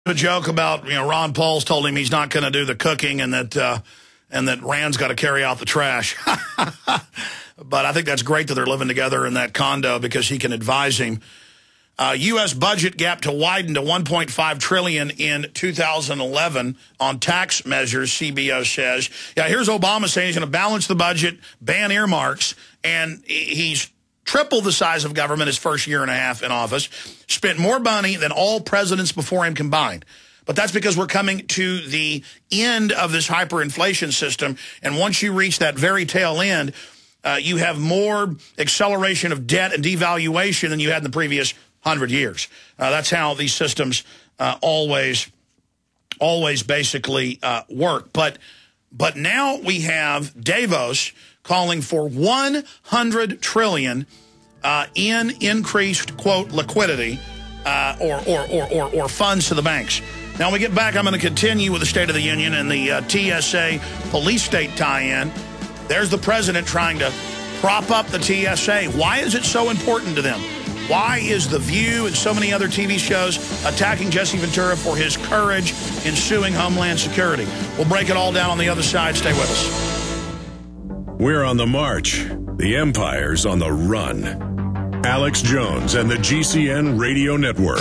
A joke about, Ron Paul's told him he's not going to do the cooking and that Rand's got to carry out the trash. But I think that's great that they're living together in that condo because he can advise him. U.S. budget gap to widen to $1.5 trillion in 2011 on tax measures, CBO says. Yeah, here's Obama saying he's going to balance the budget, ban earmarks, and he's tripled the size of government his first year and a half in office, spent more money than all presidents before him combined. But that's because we're coming to the end of this hyperinflation system, and once you reach that very tail end, you have more acceleration of debt and devaluation than you had in the previous 100 years. That's how these systems always basically work. But now we have Davos calling for $100 trillion in increased, quote, liquidity or funds to the banks. Now, when we get back, I'm going to continue with the State of the Union and the TSA police state tie-in. There's the president trying to prop up the TSA. Why is it so important to them? Why is The View and so many other TV shows attacking Jesse Ventura for his courage in suing Homeland Security? We'll break it all down on the other side. Stay with us. We're on the march. The empire's on the run. Alex Jones and the GCN Radio Network.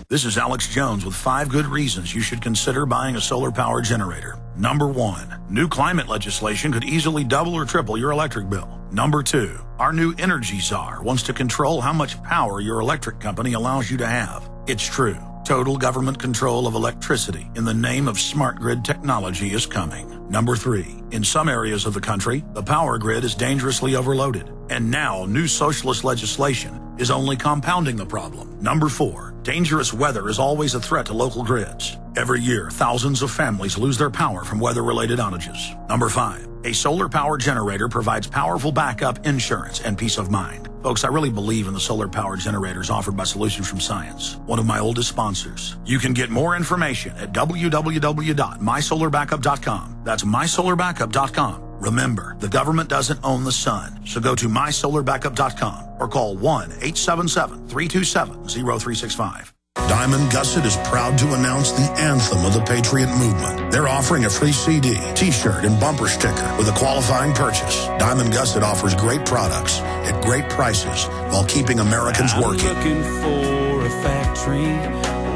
This is Alex Jones with 5 good reasons you should consider buying a solar power generator. Number 1, new climate legislation could easily double or triple your electric bill. Number 2, our new energy czar wants to control how much power your electric company allows you to have. It's true. Total government control of electricity in the name of smart grid technology is coming. Number 3, in some areas of the country, the power grid is dangerously overloaded. And now new socialist legislation is only compounding the problem. Number 4, dangerous weather is always a threat to local grids. Every year, thousands of families lose their power from weather-related outages. Number 5, a solar power generator provides powerful backup insurance and peace of mind. Folks, I really believe in the solar power generators offered by Solutions from Science, one of my oldest sponsors. You can get more information at www.mysolarbackup.com. That's mysolarbackup.com. Remember, the government doesn't own the sun, so go to mysolarbackup.com or call 1-877-327-0365. Diamond Gusset is proud to announce the anthem of the Patriot Movement. They're offering a free CD, T-shirt, and bumper sticker with a qualifying purchase. Diamond Gusset offers great products at great prices while keeping Americans working. I'm looking for a factory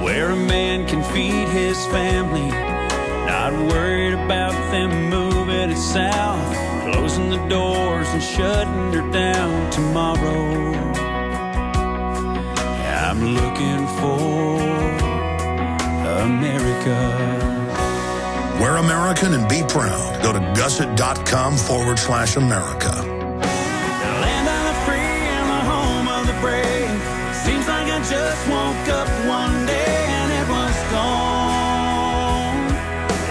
where a man can feed his family. Not worried about them moving it south, closing the doors and shutting her down tomorrow. I'm looking for America. We're American and be proud. Go to gusset.com/America. The land of the free and the home of the brave. Seems like I just woke up one day and it was gone,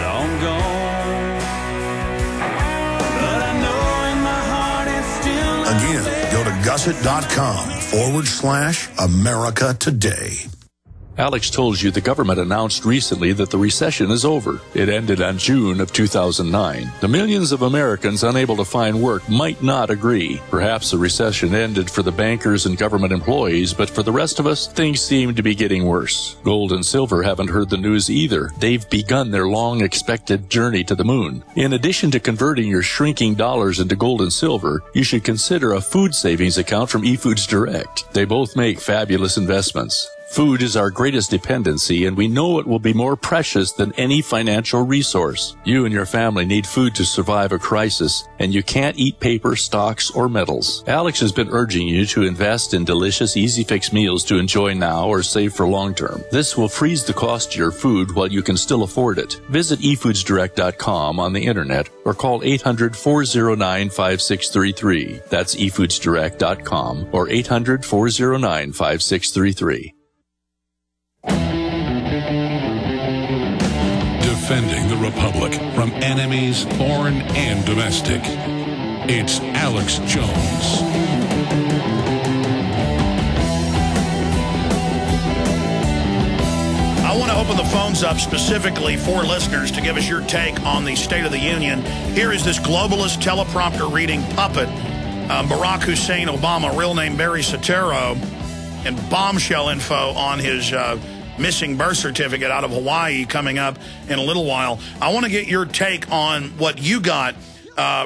long gone. But I know in my heart it's still Again, go to gusset.com/America today. Alex told you the government announced recently that the recession is over. It ended on June of 2009. The millions of Americans unable to find work might not agree. Perhaps the recession ended for the bankers and government employees, but for the rest of us, things seem to be getting worse. Gold and silver haven't heard the news either. They've begun their long-expected journey to the moon. In addition to converting your shrinking dollars into gold and silver, you should consider a food savings account from eFoods Direct. They both make fabulous investments. Food is our greatest dependency, and we know it will be more precious than any financial resource. You and your family need food to survive a crisis, and you can't eat paper, stocks, or metals. Alex has been urging you to invest in delicious, easy-fix meals to enjoy now or save for long-term. This will freeze the cost of your food while you can still afford it. Visit eFoodsDirect.com on the internet or call 800-409-5633. That's eFoodsDirect.com or 800-409-5633. Defending the Republic from enemies, foreign and domestic. It's Alex Jones. I want to open the phones up specifically for listeners to give us your take on the State of the Union. Here is this globalist teleprompter reading puppet, Barack Hussein Obama, real name Barry Soetoro, and bombshell info on his missing birth certificate out of Hawaii coming up in a little while. I want to get your take on what you got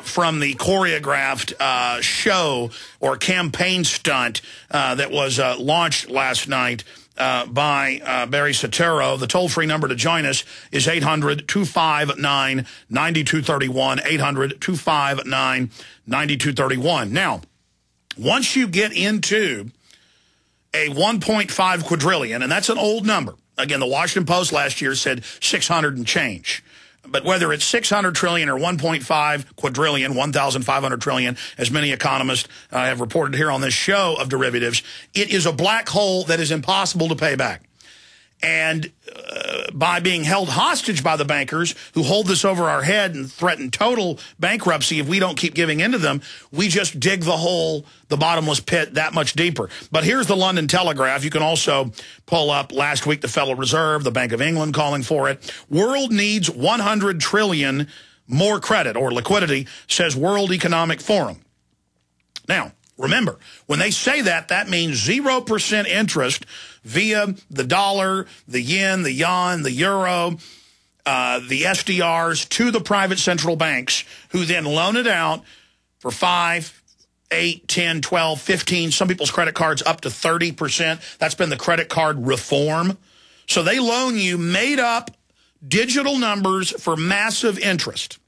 from the choreographed show or campaign stunt that was launched last night by Barry Soetoro. The toll-free number to join us is 800-259-9231, 800-259-9231. Now, once you get into a 1.5 quadrillion, and that's an old number. Again, the Washington Post last year said 600 and change. But whether it's 600 trillion or 1.5 quadrillion, 1,500 trillion, as many economists have reported here on this show of derivatives, it is a black hole that is impossible to pay back. And by being held hostage by the bankers who hold this over our head and threaten total bankruptcy if we don't keep giving into them, we just dig the hole, the bottomless pit, that much deeper. But here's the London Telegraph. You can also pull up last week the Federal Reserve, the Bank of England calling for it. World needs 100 trillion more credit or liquidity, says World Economic Forum. Now, remember, when they say that, that means 0% interest via the dollar, the yen, the yuan, the euro, the SDRs to the private central banks, who then loan it out for 5, 8, 10, 12, 15, some people's credit cards up to 30%. That's been the credit card reform. So they loan you made up digital numbers for massive interest.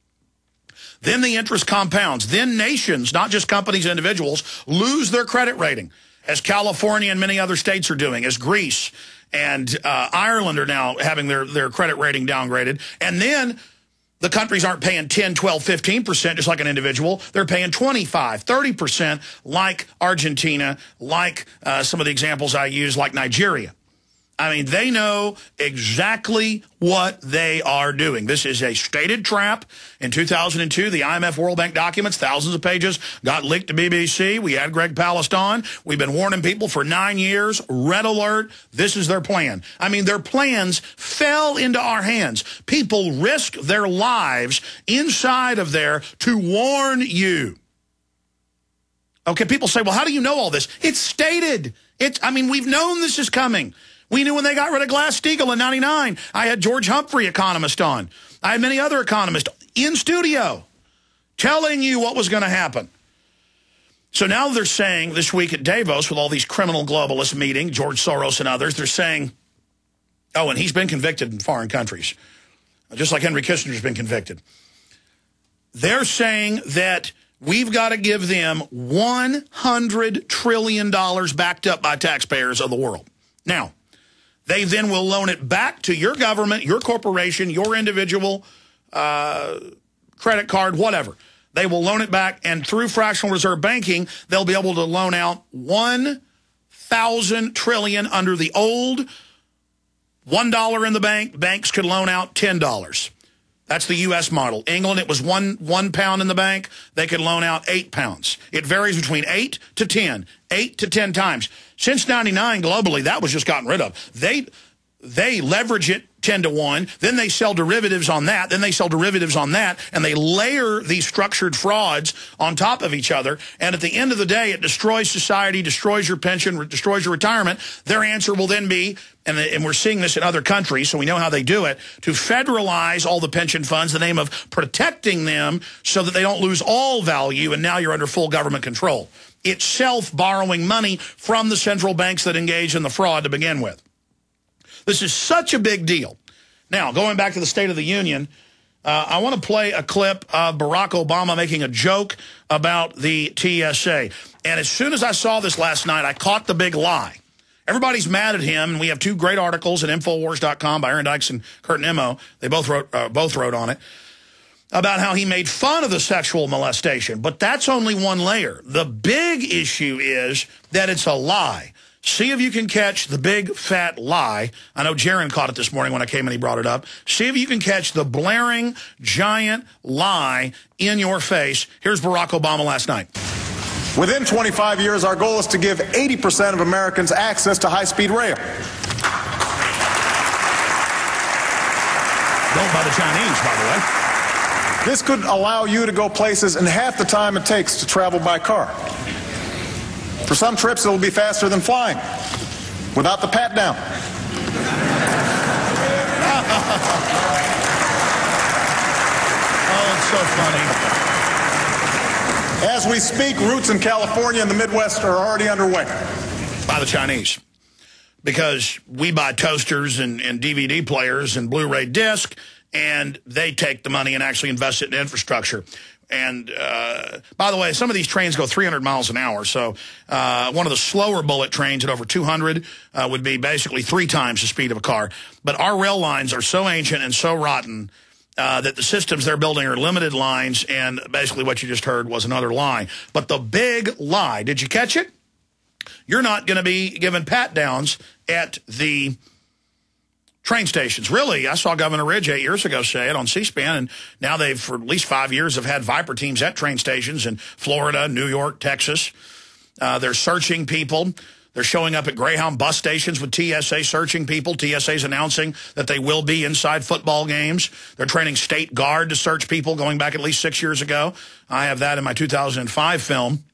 Then the interest compounds. Then nations, not just companies and individuals, lose their credit rating, as California and many other states are doing, as Greece and Ireland are now having their credit rating downgraded. And then the countries aren't paying 10, 12, 15% just like an individual. They're paying 25, 30% like Argentina, like some of the examples I use, like Nigeria. I mean, they know exactly what they are doing. This is a stated trap. In 2002, the IMF World Bank documents, thousands of pages, got leaked to BBC. We had Greg Palast on. We've been warning people for 9 years. Red alert. This is their plan. I mean, their plans fell into our hands. People risk their lives inside of there to warn you. Okay, people say, well, how do you know all this? It's stated. I mean, we've known this is coming. We knew when they got rid of Glass-Steagall in '99. I had George Humphrey, economist, on. I had many other economists in studio telling you what was going to happen. So now they're saying this week at Davos with all these criminal globalists meeting, George Soros and others, they're saying, oh, and he's been convicted in foreign countries, just like Henry Kissinger's been convicted. They're saying that we've got to give them $100 trillion backed up by taxpayers of the world. Now, they then will loan it back to your government, your corporation, your individual credit card, whatever. They will loan it back, and through fractional reserve banking, they'll be able to loan out 1,000 trillion under the old $1 in the bank. Banks could loan out $10. That's the U.S. model. England, it was one pound in the bank. They could loan out 8 pounds. It varies between 8 to 10, 8 to 10 times. Since '99, globally, that was just gotten rid of. They leverage it 10 to 1. Then they sell derivatives on that. Then they sell derivatives on that. And they layer these structured frauds on top of each other. And at the end of the day, it destroys society, destroys your pension, destroys your retirement. Their answer will then be, and we're seeing this in other countries, so we know how they do it, to federalize all the pension funds in the name of protecting them so that they don't lose all value, and now you're under full government control. It's self-borrowing money from the central banks that engage in the fraud to begin with. This is such a big deal. Now, going back to the State of the Union, I want to play a clip of Barack Obama making a joke about the TSA. And as soon as I saw this last night, I caught the big lie. Everybody's mad at him, and we have 2 great articles at Infowars.com by Aaron Dykes and Kurt Nimmo. They both wrote on it, about how he made fun of the sexual molestation. But that's only one layer. The big issue is that it's a lie. See if you can catch the big, fat lie. I know Jaron caught it this morning when I came and he brought it up. See if you can catch the blaring, giant lie in your face. Here's Barack Obama last night. Within 25 years, our goal is to give 80% of Americans access to high-speed rail. Built by the Chinese, by the way. This could allow you to go places in half the time it takes to travel by car. For some trips, it'll be faster than flying. without the pat down. Oh, it's so funny. As we speak, routes in California and the Midwest are already underway. By the Chinese. Because we buy toasters and DVD players and Blu-ray disc, and they take the money and actually invest it in infrastructure. And, by the way, some of these trains go 300 miles an hour. So one of the slower bullet trains at over 200 would be basically 3 times the speed of a car. But our rail lines are so ancient and so rotten that the systems they're building are limited lines, and basically what you just heard was another lie. But the big lie, did you catch it? You're not going to be given pat-downs at the train stations. Really, I saw Governor Ridge 8 years ago say it on C-SPAN, and now they've, for at least 5 years, have had Viper teams at train stations in Florida, New York, Texas. They're searching people. They're showing up at Greyhound bus stations with TSA searching people. TSA's announcing that they will be inside football games. They're training State Guard to search people going back at least 6 years ago. I have that in my 2005 film.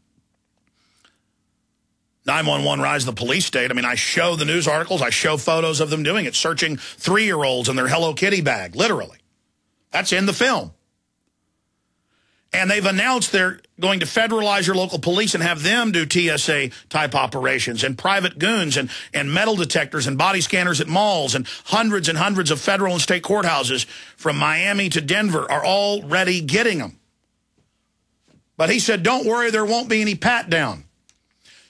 911 Rise of the Police State. I mean, I show the news articles. I show photos of them doing it, searching 3-year-olds in their Hello Kitty bag, literally. That's in the film. And they've announced they're going to federalize your local police and have them do TSA-type operations, and private goons and metal detectors and body scanners at malls, and hundreds of federal and state courthouses from Miami to Denver are already getting them. But he said, don't worry, there won't be any pat-down.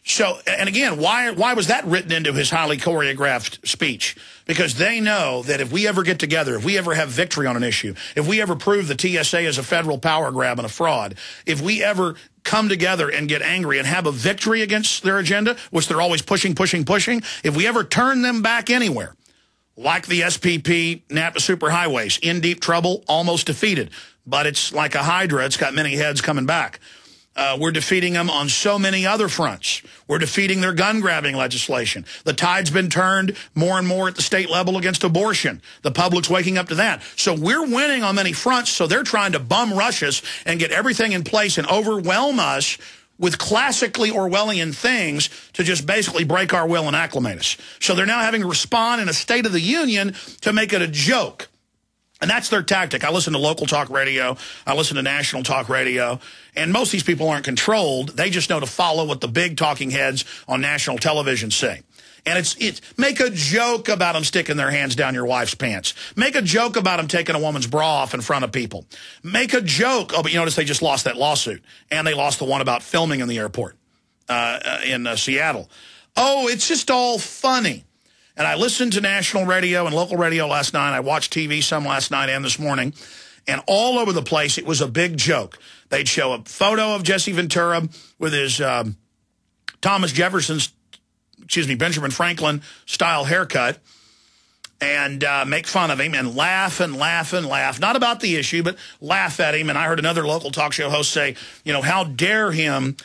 So, and again, why was that written into his highly choreographed speech? Because they know that if we ever get together, if we ever have victory on an issue, if we ever prove the TSA is a federal power grab and a fraud, if we ever come together and get angry and have a victory against their agenda, which they're always pushing, if we ever turn them back anywhere, like the SPP Napa superhighways, in deep trouble, almost defeated. But it's like a hydra. It's got many heads coming back. We're defeating them on so many other fronts. We're defeating their gun-grabbing legislation. The tide's been turned more and more at the state level against abortion. The public's waking up to that. So we're winning on many fronts, so they're trying to bum rush us and get everything in place and overwhelm us with classically Orwellian things to just basically break our will and acclimate us. So they're now having to respond in a State of the Union to make it a joke. And that's their tactic. I listen to local talk radio. I listen to national talk radio. And most of these people aren't controlled. They just know to follow what the big talking heads on national television say. And it's make a joke about them sticking their hands down your wife's pants. Make a joke about them taking a woman's bra off in front of people. Make a joke. Oh, but you notice they just lost that lawsuit. And they lost the one about filming in the airport in Seattle. Oh, it's just all funny. And I listened to national radio and local radio last night. I watched TV some last night and this morning. And all over the place, it was a big joke. They'd show a photo of Jesse Ventura with his Benjamin Franklin style haircut, and make fun of him and laugh and laugh and laugh. Not about the issue, but laugh at him. And I heard another local talk show host say, you know, how dare him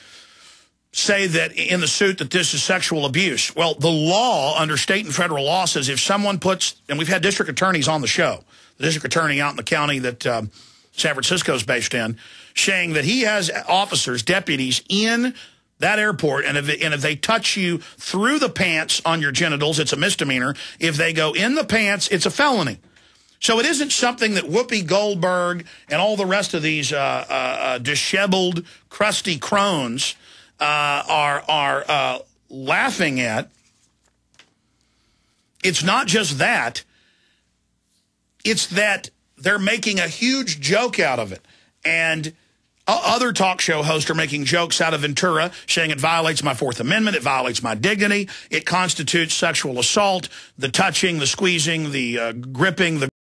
say that in the suit that this is sexual abuse. Well, the law under state and federal law says if someone puts, and we've had district attorneys on the show, the district attorney out in the county that San Francisco is based in, saying that he has officers, deputies in that airport, and if they touch you through the pants on your genitals, it's a misdemeanor. If they go in the pants, it's a felony. So it isn't something that Whoopi Goldberg and all the rest of these disheveled, crusty crones are laughing at. It's not just that. It's that they're making a huge joke out of it. And other talk show hosts are making jokes out of Ventura, saying it violates my Fourth Amendment, it violates my dignity, it constitutes sexual assault, the touching, the squeezing, the gripping, the